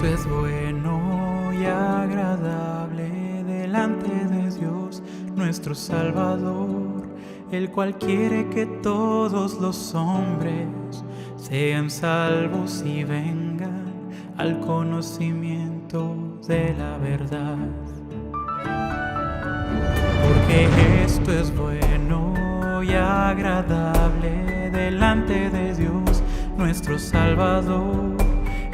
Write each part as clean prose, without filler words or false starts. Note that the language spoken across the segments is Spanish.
es bueno y agradable delante de Dios nuestro Salvador, el cual quiere que todos los hombres sean salvos y vengan al conocimiento de la verdad. Porque esto es bueno y agradable delante de Dios nuestro Salvador,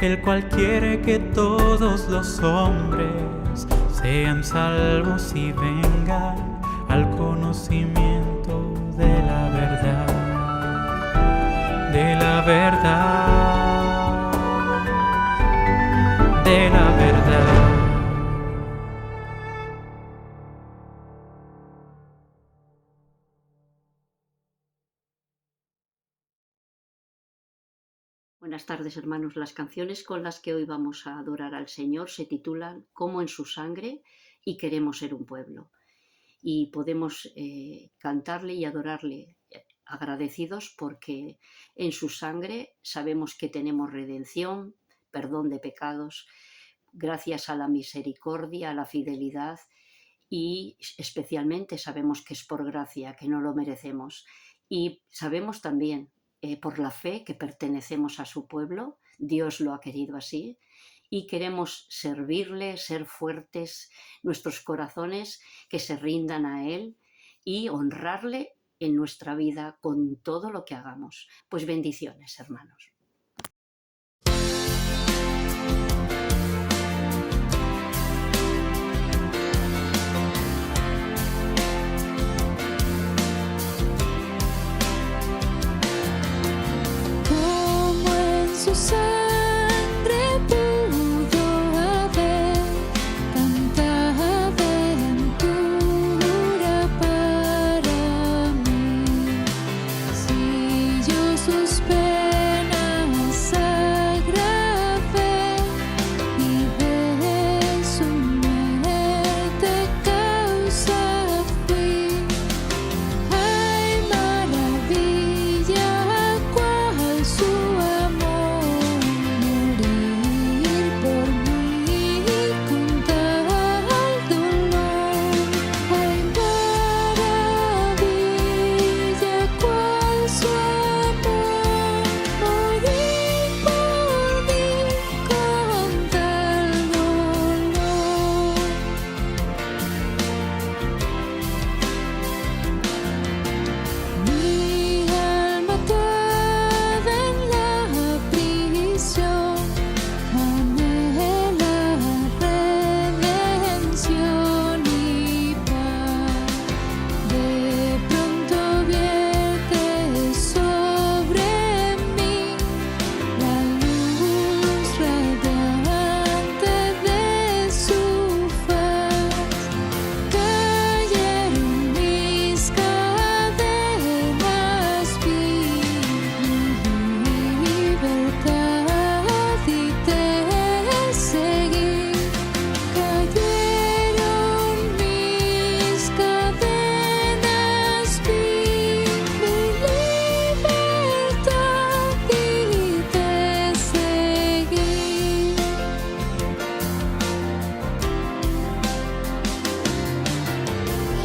el cual quiere que todos los hombres sean salvos y vengan al conocimiento de la verdad. De la verdad. De la verdad. Buenas tardes, hermanos. Las canciones con las que hoy vamos a adorar al Señor se titulan Como en su sangre y Queremos ser un pueblo. Y podemos cantarle y adorarle agradecidos porque en su sangre sabemos que tenemos redención, perdón de pecados, gracias a la misericordia, a la fidelidad, y especialmente sabemos que es por gracia, que no lo merecemos. Y sabemos también por la fe que pertenecemos a su pueblo, Dios lo ha querido así, y queremos servirle, ser fuertes, nuestros corazones que se rindan a Él y honrarle en nuestra vida con todo lo que hagamos. Pues bendiciones, hermanos. Su sangre pudo haber tanta aventura para mí. Si yo sus penas agravé y de su muerte causa fui, ay maravilla cual su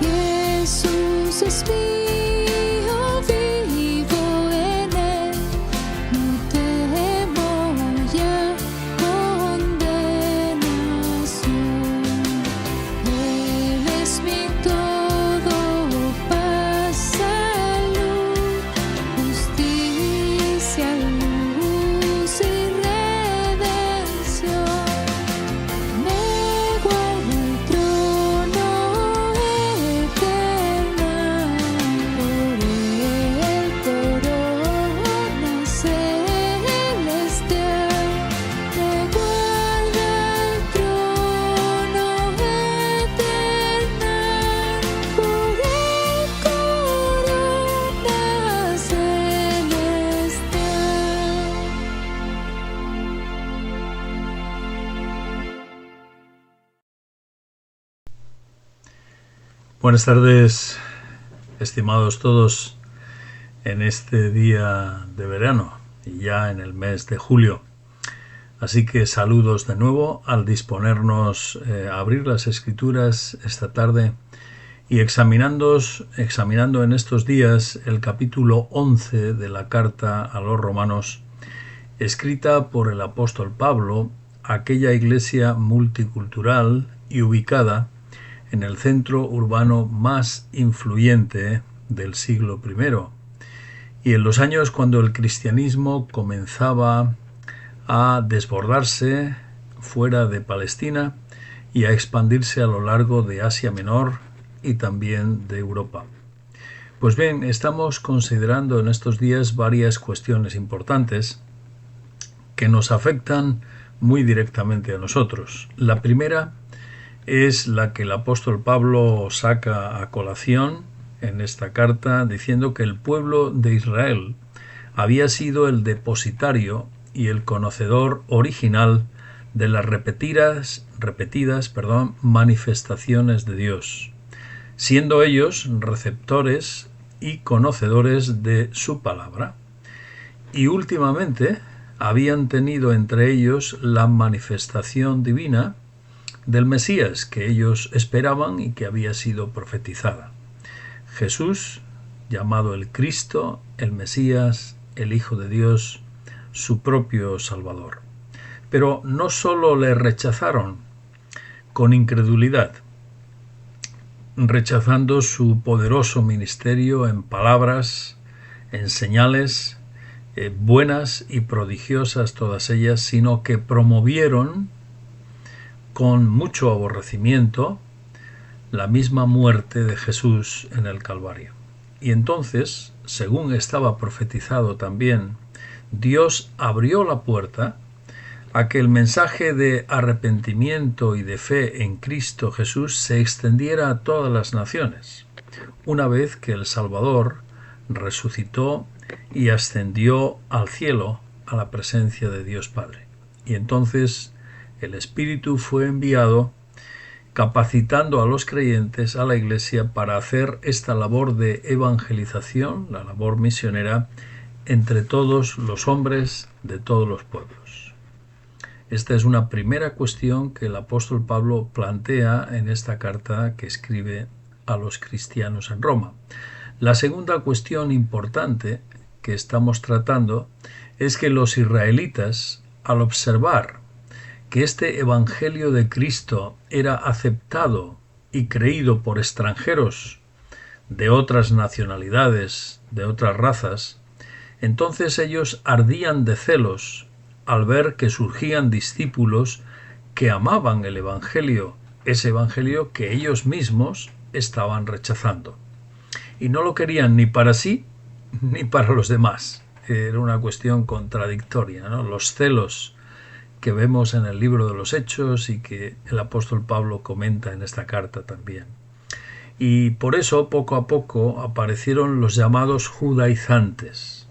Jesús es mío, vivo en Él, no temo ya condenación. Él es mi todo, paz, salud, justicia, luz y redención. Me guarda el trono eterno, por Él corona celestial. Me guarda el trono eterno, por Él corona celestial. Buenas tardes, estimados todos, en este día de verano y ya en el mes de julio. Así que saludos de nuevo al disponernos a abrir las Escrituras esta tarde y examinando en estos días el capítulo 11 de la carta a los Romanos, escrita por el apóstol Pablo a aquella iglesia multicultural y ubicada en el centro urbano más influyente del siglo I, y en los años cuando el cristianismo comenzaba a desbordarse fuera de Palestina y a expandirse a lo largo de Asia Menor y también de Europa. Pues bien, estamos considerando en estos días varias cuestiones importantes que nos afectan muy directamente a nosotros. La primera es la que el apóstol Pablo saca a colación en esta carta, diciendo que el pueblo de Israel había sido el depositario y el conocedor original de las repetidas manifestaciones de Dios, siendo ellos receptores y conocedores de su palabra, y últimamente habían tenido entre ellos la manifestación divina del Mesías que ellos esperaban y que había sido profetizada. Jesús, llamado el Cristo, el Mesías, el Hijo de Dios, su propio Salvador. Pero no solo le rechazaron con incredulidad, rechazando su poderoso ministerio en palabras, en señales, buenas y prodigiosas todas ellas, sino que promovieron con mucho aborrecimiento la misma muerte de Jesús en el Calvario. Y entonces, según estaba profetizado también, Dios abrió la puerta a que el mensaje de arrepentimiento y de fe en Cristo Jesús se extendiera a todas las naciones, una vez que el Salvador resucitó y ascendió al cielo a la presencia de Dios Padre. Y entonces el Espíritu fue enviado capacitando a los creyentes, a la Iglesia, para hacer esta labor de evangelización, la labor misionera, entre todos los hombres de todos los pueblos. Esta es una primera cuestión que el apóstol Pablo plantea en esta carta que escribe a los cristianos en Roma. La segunda cuestión importante que estamos tratando es que los israelitas, al observar que este evangelio de Cristo era aceptado y creído por extranjeros de otras nacionalidades, de otras razas, entonces ellos ardían de celos al ver que surgían discípulos que amaban el evangelio, ese evangelio que ellos mismos estaban rechazando. Y no lo querían ni para sí ni para los demás. Era una cuestión contradictoria, ¿no? Los celos que vemos en el libro de los Hechos y que el apóstol Pablo comenta en esta carta también. Y por eso poco a poco aparecieron los llamados judaizantes,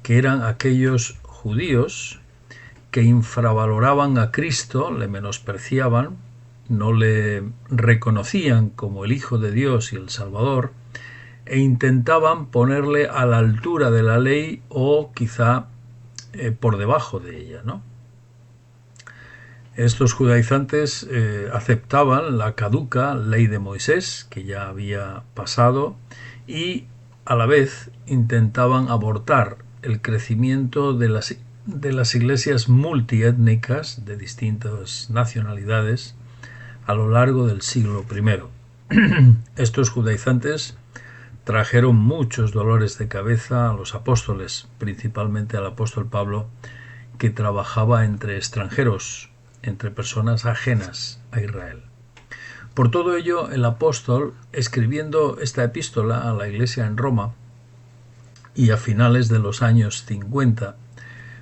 que eran aquellos judíos que infravaloraban a Cristo, le menospreciaban, no le reconocían como el Hijo de Dios y el Salvador, e intentaban ponerle a la altura de la ley o quizá por debajo de ella, ¿no? Estos judaizantes aceptaban la caduca ley de Moisés, que ya había pasado, y a la vez intentaban abortar el crecimiento de las iglesias multiétnicas de distintas nacionalidades a lo largo del siglo I. Estos judaizantes trajeron muchos dolores de cabeza a los apóstoles, principalmente al apóstol Pablo, que trabajaba entre extranjeros, entre personas ajenas a Israel. Por todo ello, el apóstol, escribiendo esta epístola a la iglesia en Roma, y a finales de los años 50,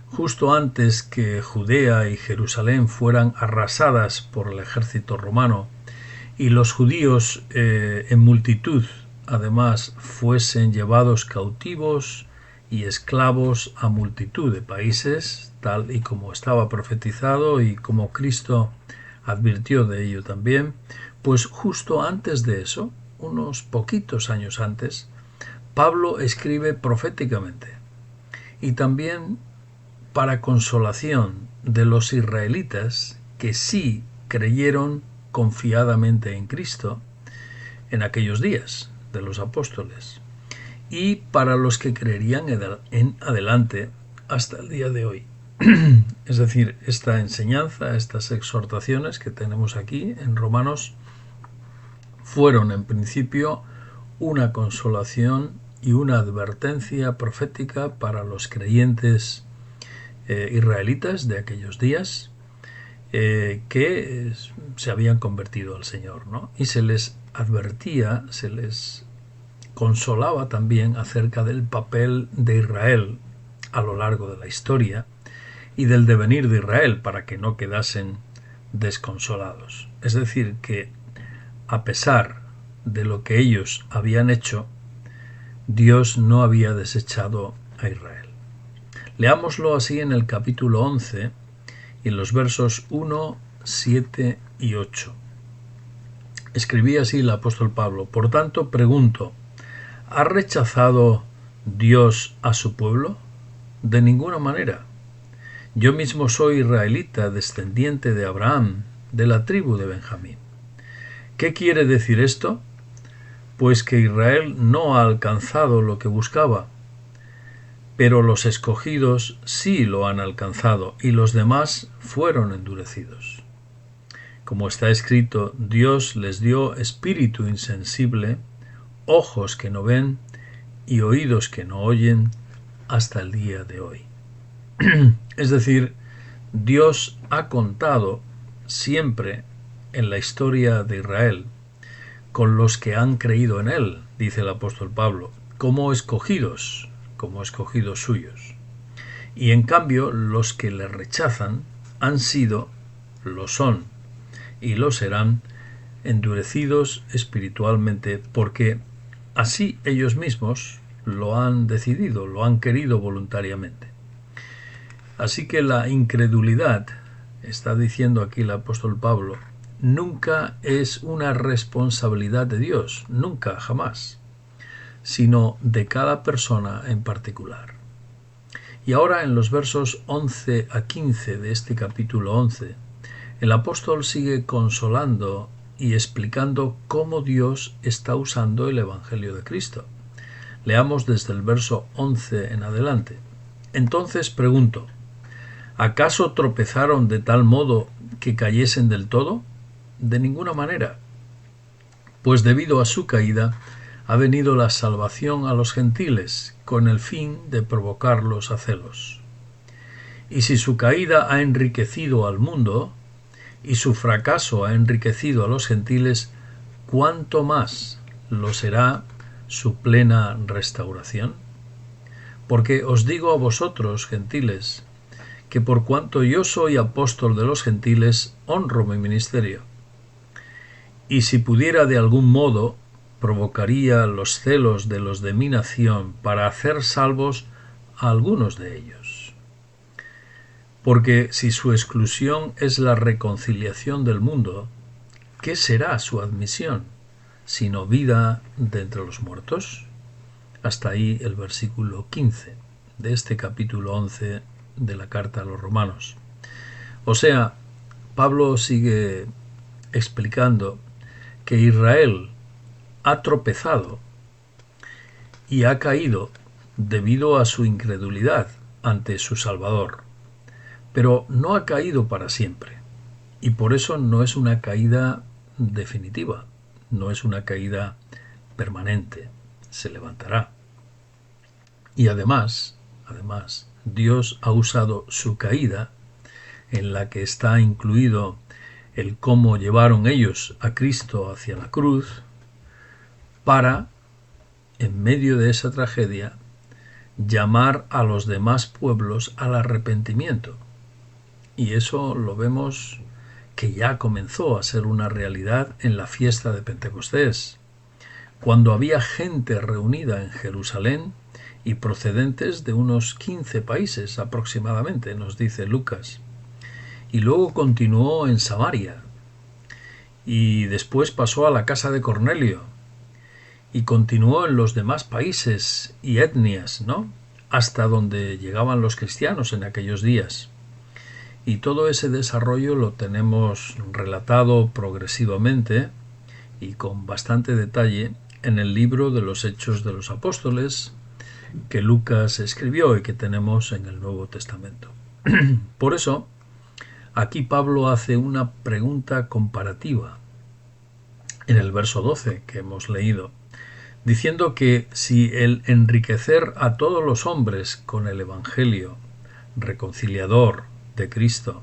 justo antes que Judea y Jerusalén fueran arrasadas por el ejército romano y los judíos en multitud, además, fuesen llevados cautivos y esclavos a multitud de países, tal y como estaba profetizado y como Cristo advirtió de ello también, pues justo antes de eso, unos poquitos años antes, Pablo escribe proféticamente y también para consolación de los israelitas que sí creyeron confiadamente en Cristo en aquellos días de los apóstoles, y para los que creerían en adelante hasta el día de hoy. Es decir, esta enseñanza, estas exhortaciones que tenemos aquí en Romanos fueron en principio una consolación y una advertencia profética para los creyentes israelitas de aquellos días que se habían convertido al Señor, ¿no? Y se les advertía, se les consolaba también acerca del papel de Israel a lo largo de la historia y del devenir de Israel para que no quedasen desconsolados. Es decir, que a pesar de lo que ellos habían hecho, Dios no había desechado a Israel. Leámoslo así en el capítulo 11 y en los versos 1, 7 y 8. Escribía así el apóstol Pablo: por tanto, pregunto, ¿ha rechazado Dios a su pueblo? De ninguna manera. Yo mismo soy israelita, descendiente de Abraham, de la tribu de Benjamín. ¿Qué quiere decir esto? Pues que Israel no ha alcanzado lo que buscaba, pero los escogidos sí lo han alcanzado y los demás fueron endurecidos. Como está escrito, Dios les dio espíritu insensible, ojos que no ven y oídos que no oyen hasta el día de hoy. Es decir, Dios ha contado siempre en la historia de Israel con los que han creído en él, dice el apóstol Pablo, como escogidos suyos. Y en cambio los que le rechazan han sido, lo son y lo serán, endurecidos espiritualmente, porque así ellos mismos lo han decidido, lo han querido voluntariamente. Así que la incredulidad, está diciendo aquí el apóstol Pablo, nunca es una responsabilidad de Dios, nunca, jamás, sino de cada persona en particular. Y ahora en los versos 11 a 15 de este capítulo 11, el apóstol sigue consolando y explicando cómo Dios está usando el Evangelio de Cristo. Leamos desde el verso 11 en adelante. Entonces pregunto, ¿acaso tropezaron de tal modo que cayesen del todo? De ninguna manera, pues debido a su caída ha venido la salvación a los gentiles con el fin de provocarlos a celos. Y si su caída ha enriquecido al mundo y su fracaso ha enriquecido a los gentiles, ¿cuánto más lo será su plena restauración? Porque os digo a vosotros, gentiles, que por cuanto yo soy apóstol de los gentiles, honro mi ministerio. Y si pudiera de algún modo, provocaría los celos de los de mi nación para hacer salvos a algunos de ellos. Porque si su exclusión es la reconciliación del mundo, ¿qué será su admisión, sino vida de entre los muertos? Hasta ahí el versículo 15 de este capítulo 11 de la carta a los Romanos. O sea, Pablo sigue explicando que Israel ha tropezado y ha caído debido a su incredulidad ante su Salvador, pero no ha caído para siempre, y por eso no es una caída definitiva, no es una caída permanente, se levantará. Y además, Dios ha usado su caída, en la que está incluido el cómo llevaron ellos a Cristo hacia la cruz, para, en medio de esa tragedia, llamar a los demás pueblos al arrepentimiento. Y eso lo vemos que ya comenzó a ser una realidad en la fiesta de Pentecostés, cuando había gente reunida en Jerusalén y procedentes de unos 15 países aproximadamente, nos dice Lucas. Y luego continuó en Samaria, y después pasó a la casa de Cornelio, y continuó en los demás países y etnias, ¿no?, hasta donde llegaban los cristianos en aquellos días. Y todo ese desarrollo lo tenemos relatado progresivamente y con bastante detalle en el libro de los Hechos de los Apóstoles que Lucas escribió y que tenemos en el Nuevo Testamento. Por eso, aquí Pablo hace una pregunta comparativa en el verso 12 que hemos leído, diciendo que si el enriquecer a todos los hombres con el Evangelio reconciliador de Cristo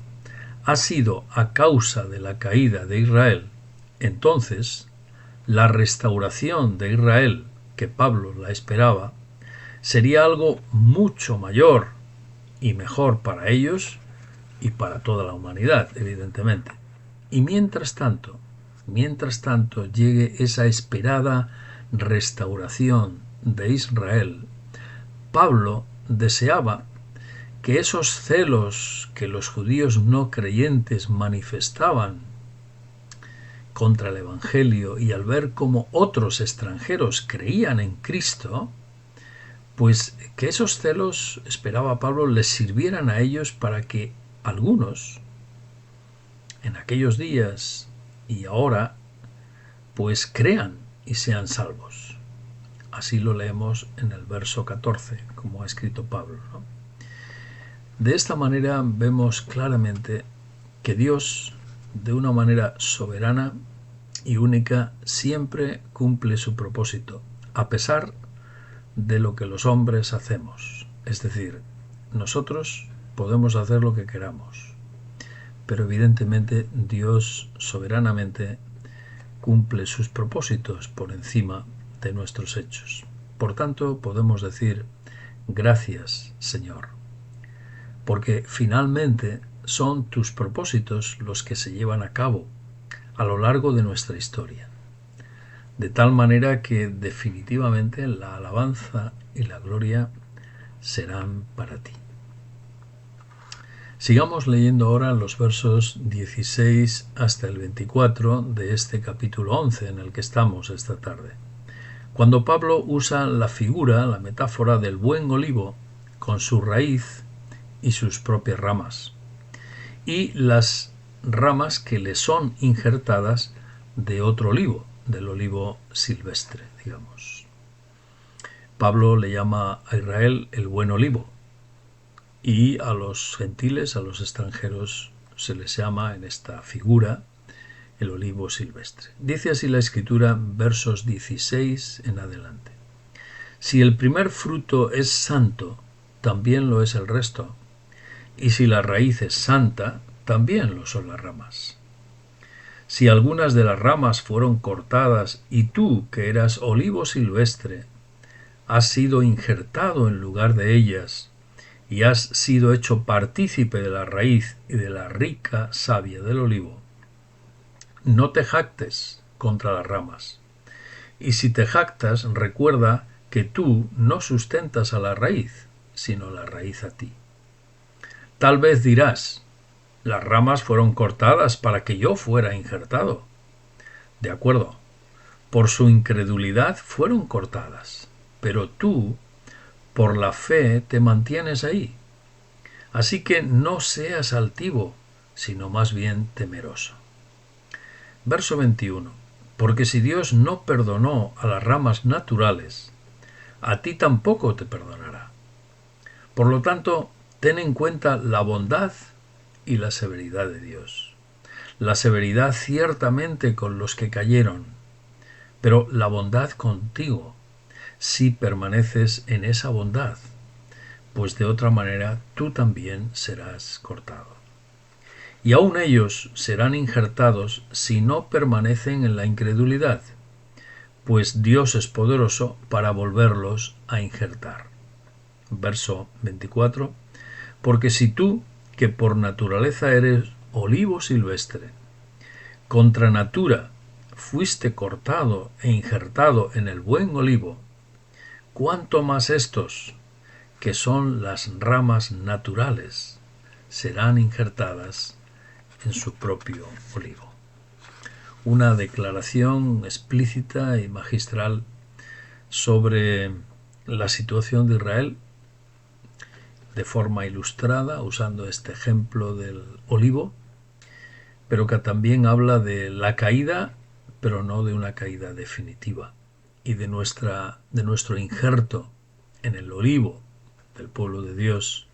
ha sido a causa de la caída de Israel, entonces la restauración de Israel, que Pablo la esperaba, sería algo mucho mayor y mejor para ellos y para toda la humanidad, evidentemente. Y mientras tanto llegue esa esperada restauración de Israel, Pablo deseaba que esos celos que los judíos no creyentes manifestaban contra el Evangelio y al ver cómo otros extranjeros creían en Cristo, pues que esos celos, esperaba Pablo, les sirvieran a ellos para que algunos, en aquellos días y ahora, pues crean y sean salvos. Así lo leemos en el verso 14, como ha escrito Pablo, ¿no? De esta manera vemos claramente que Dios, de una manera soberana y única, siempre cumple su propósito, a pesar de lo que los hombres hacemos. Es decir, nosotros podemos hacer lo que queramos, pero evidentemente Dios soberanamente cumple sus propósitos por encima de nuestros hechos. Por tanto, podemos decir, gracias, Señor, porque finalmente son tus propósitos los que se llevan a cabo a lo largo de nuestra historia, de tal manera que definitivamente la alabanza y la gloria serán para ti. Sigamos leyendo ahora los versos 16 hasta el 24 de este capítulo 11 en el que estamos esta tarde, cuando Pablo usa la figura, la metáfora del buen olivo con su raíz y sus propias ramas, y las ramas que le son injertadas de otro olivo, del olivo silvestre, digamos. Pablo le llama a Israel el buen olivo, y a los gentiles, a los extranjeros, se les llama en esta figura el olivo silvestre. Dice así la Escritura, versos 16 en adelante. Si el primer fruto es santo, también lo es el resto, y si la raíz es santa, también lo son las ramas. Si algunas de las ramas fueron cortadas y tú, que eras olivo silvestre, has sido injertado en lugar de ellas y has sido hecho partícipe de la raíz y de la rica savia del olivo, no te jactes contra las ramas. Y si te jactas, recuerda que tú no sustentas a la raíz, sino la raíz a ti. Tal vez dirás, las ramas fueron cortadas para que yo fuera injertado. De acuerdo, por su incredulidad fueron cortadas, pero tú, por la fe, te mantienes ahí. Así que no seas altivo, sino más bien temeroso. Verso 21. Porque si Dios no perdonó a las ramas naturales, a ti tampoco te perdonará. Por lo tanto, ten en cuenta la bondad y la severidad de Dios. La severidad ciertamente con los que cayeron, pero la bondad contigo, si permaneces en esa bondad, pues de otra manera tú también serás cortado. Y aun ellos serán injertados si no permanecen en la incredulidad, pues Dios es poderoso para volverlos a injertar. Verso 24. Porque si tú, que por naturaleza eres olivo silvestre, contra natura fuiste cortado e injertado en el buen olivo, cuánto más estos, que son las ramas naturales, serán injertadas en su propio olivo. Una declaración explícita y magistral sobre la situación de Israel de forma ilustrada usando este ejemplo del olivo, pero que también habla de la caída, pero no de una caída definitiva, y de nuestro injerto en el olivo del pueblo de Dios,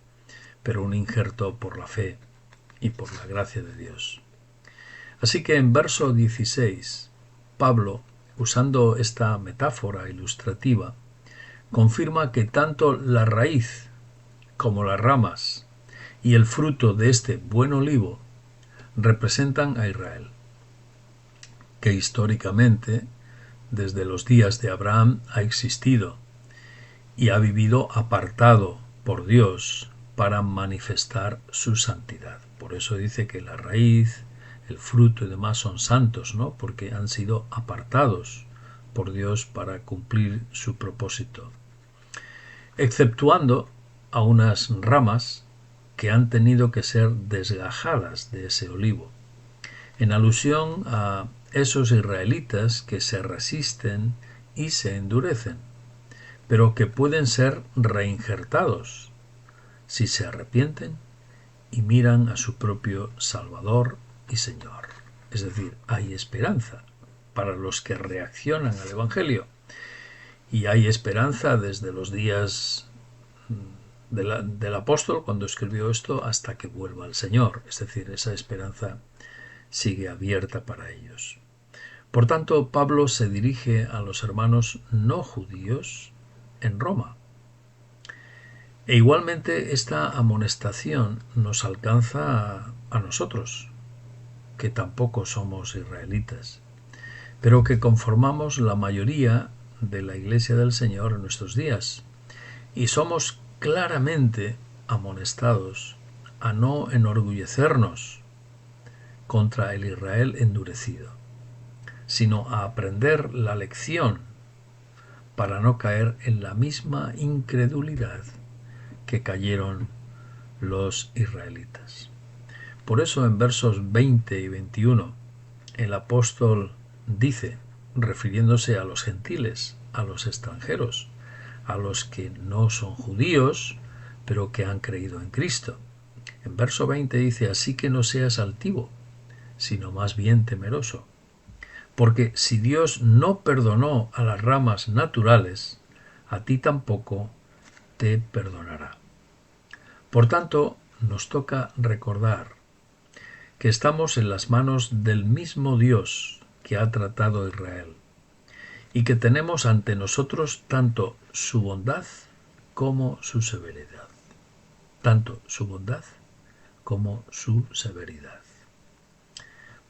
pero un injerto por la fe y por la gracia de Dios. Así que en verso 16, Pablo, usando esta metáfora ilustrativa, confirma que tanto la raíz como las ramas y el fruto de este buen olivo representan a Israel, que históricamente, desde los días de Abraham, ha existido y ha vivido apartado por Dios para manifestar su santidad. Por eso dice que la raíz, el fruto y demás son santos, ¿no? Porque han sido apartados por Dios para cumplir su propósito. Exceptuando a unas ramas que han tenido que ser desgajadas de ese olivo, en alusión a esos israelitas que se resisten y se endurecen, pero que pueden ser reinjertados si se arrepienten y miran a su propio Salvador y Señor. Es decir, hay esperanza para los que reaccionan al Evangelio, y hay esperanza desde los días del apóstol cuando escribió esto hasta que vuelva el Señor. Es decir, esa esperanza sigue abierta para ellos. Por tanto, Pablo se dirige a los hermanos no judíos en Roma. E igualmente esta amonestación nos alcanza a nosotros, que tampoco somos israelitas, pero que conformamos la mayoría de la Iglesia del Señor en nuestros días, y somos claramente amonestados a no enorgullecernos contra el Israel endurecido, sino a aprender la lección para no caer en la misma incredulidad que cayeron los israelitas. Por eso en versos 20 y 21 el apóstol dice, refiriéndose a los gentiles, a los extranjeros, a los que no son judíos, pero que han creído en Cristo. En verso 20 dice, así que no seas altivo, sino más bien temeroso. Porque si Dios no perdonó a las ramas naturales, a ti tampoco te perdonará. Por tanto, nos toca recordar que estamos en las manos del mismo Dios que ha tratado a Israel, y que tenemos ante nosotros tanto su bondad como su severidad. Tanto su bondad como su severidad.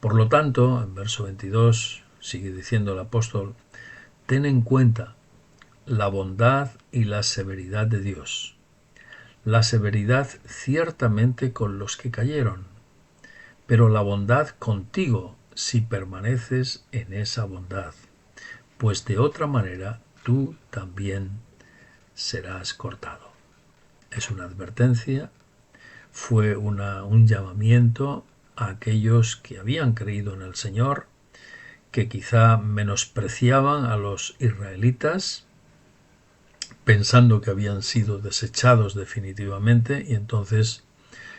Por lo tanto, en verso 22, sigue diciendo el apóstol, ten en cuenta la bondad y la severidad de Dios. La severidad ciertamente con los que cayeron, pero la bondad contigo si permaneces en esa bondad, pues de otra manera tú también serás cortado. Es una advertencia, fue un llamamiento a aquellos que habían creído en el Señor, que quizá menospreciaban a los israelitas, pensando que habían sido desechados definitivamente, y entonces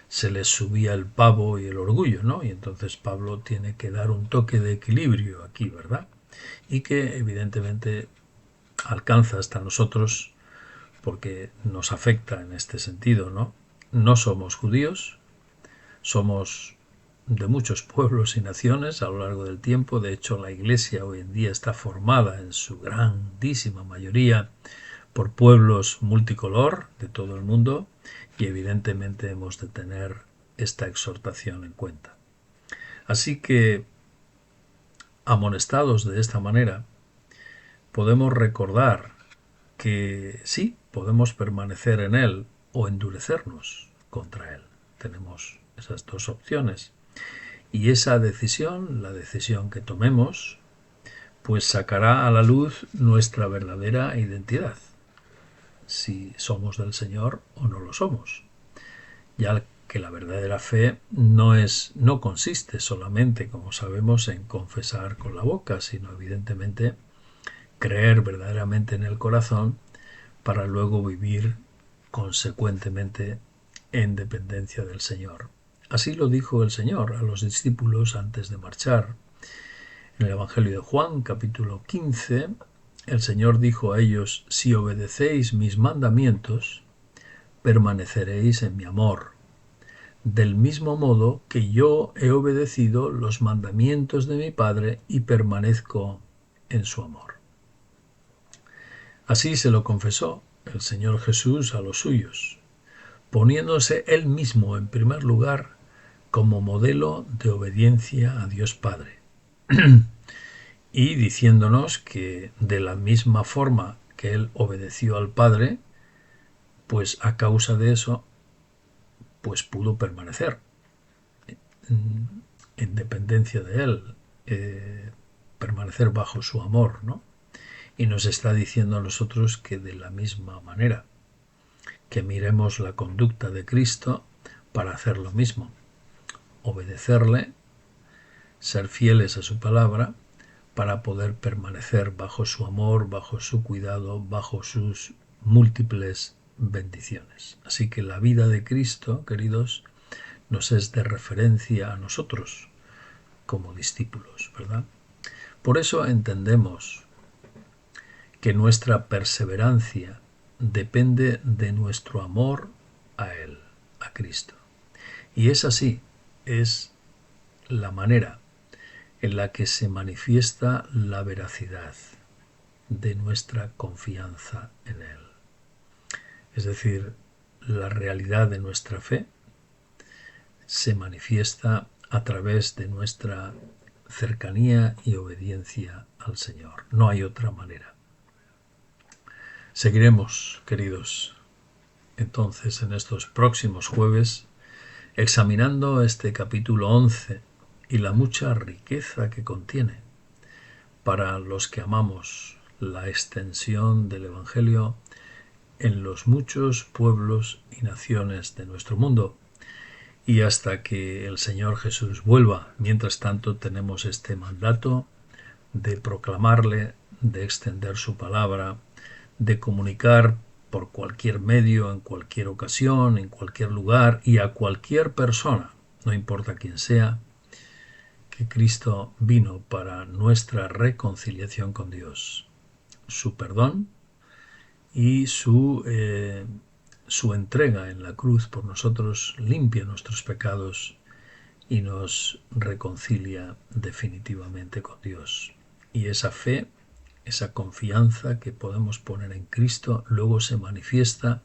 se les subía el pavo y el orgullo, ¿no? Y entonces Pablo tiene que dar un toque de equilibrio aquí, ¿verdad? Y que evidentemente alcanza hasta nosotros porque nos afecta en este sentido, ¿no? No somos judíos, somos de muchos pueblos y naciones a lo largo del tiempo. De hecho, la Iglesia hoy en día está formada en su grandísima mayoría por pueblos multicolor de todo el mundo, y evidentemente hemos de tener esta exhortación en cuenta. Así que, amonestados de esta manera, podemos recordar que sí, podemos permanecer en Él o endurecernos contra Él. Tenemos esas dos opciones. Y esa decisión, la decisión que tomemos, pues sacará a la luz nuestra verdadera identidad, si somos del Señor o no lo somos, ya que la verdadera fe no consiste solamente, como sabemos, en confesar con la boca, sino evidentemente creer verdaderamente en el corazón para luego vivir consecuentemente en dependencia del Señor. Así lo dijo el Señor a los discípulos antes de marchar. En el Evangelio de Juan, capítulo 15, el Señor dijo a ellos: si obedecéis mis mandamientos, permaneceréis en mi amor, del mismo modo que yo he obedecido los mandamientos de mi Padre y permanezco en su amor. Así se lo confesó el Señor Jesús a los suyos, poniéndose él mismo en primer lugar como modelo de obediencia a Dios Padre, y diciéndonos que de la misma forma que él obedeció al Padre, pues a causa de eso, pues pudo permanecer en dependencia de él, permanecer bajo su amor, ¿no? Y nos está diciendo a nosotros que de la misma manera, que miremos la conducta de Cristo para hacer lo mismo, obedecerle, ser fieles a su palabra, para poder permanecer bajo su amor, bajo su cuidado, bajo sus múltiples bendiciones. Así que la vida de Cristo, queridos, nos es de referencia a nosotros como discípulos, ¿verdad? Por eso entendemos que nuestra perseverancia depende de nuestro amor a Él, a Cristo. Y es así, es la manera en la que se manifiesta la veracidad de nuestra confianza en Él. Es decir, la realidad de nuestra fe se manifiesta a través de nuestra cercanía y obediencia al Señor. No hay otra manera. Seguiremos, queridos, entonces en estos próximos jueves examinando este capítulo 11 y la mucha riqueza que contiene para los que amamos la extensión del Evangelio en los muchos pueblos y naciones de nuestro mundo, y hasta que el Señor Jesús vuelva. Mientras tanto tenemos este mandato de proclamarle, de extender su palabra, de comunicar por cualquier medio, en cualquier ocasión, en cualquier lugar y a cualquier persona, no importa quién sea, que Cristo vino para nuestra reconciliación con Dios, su perdón y su entrega en la cruz por nosotros limpia nuestros pecados y nos reconcilia definitivamente con Dios. Y esa fe, esa confianza que podemos poner en Cristo, luego se manifiesta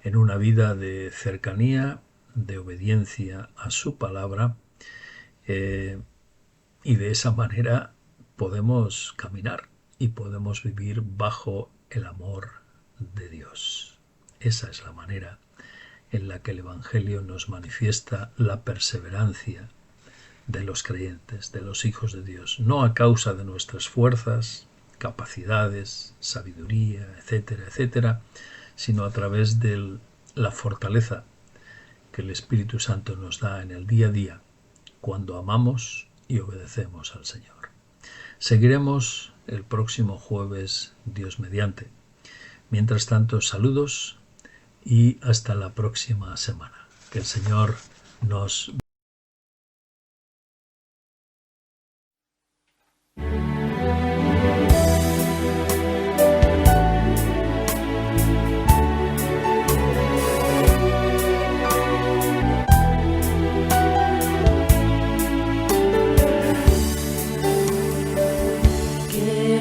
en una vida de cercanía, de obediencia a su palabra, y de esa manera podemos caminar y podemos vivir bajo el amor de Dios. Esa es la manera en la que el Evangelio nos manifiesta la perseverancia de los creyentes, de los hijos de Dios, no a causa de nuestras fuerzas, capacidades, sabiduría, etcétera, etcétera, sino a través de la fortaleza que el Espíritu Santo nos da en el día a día cuando amamos y obedecemos al Señor. Seguiremos el próximo jueves, Dios mediante. Mientras tanto, saludos y hasta la próxima semana. Que el Señor nos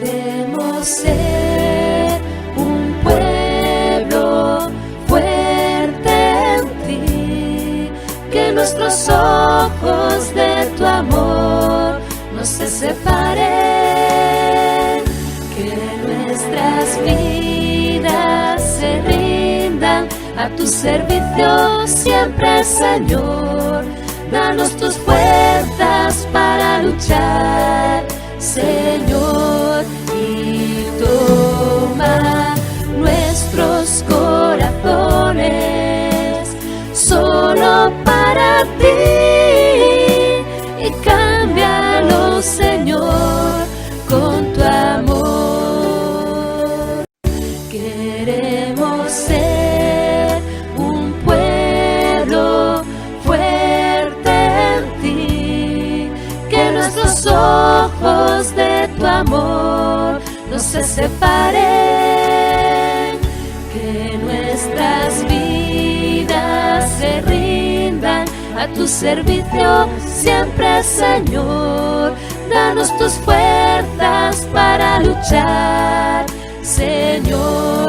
Queremos ser un pueblo fuerte en ti, que nuestros ojos de tu amor no se separen, que nuestras vidas se rindan a tu servicio siempre, Señor. Danos tus fuerzas para luchar, Señor, y toma nuestros corazones solo para ti y cámbialos, Señor, con tu amor. Queremos ser amor no se separen, que nuestras vidas se rindan a tu servicio siempre, Señor. Danos tus fuerzas para luchar, Señor.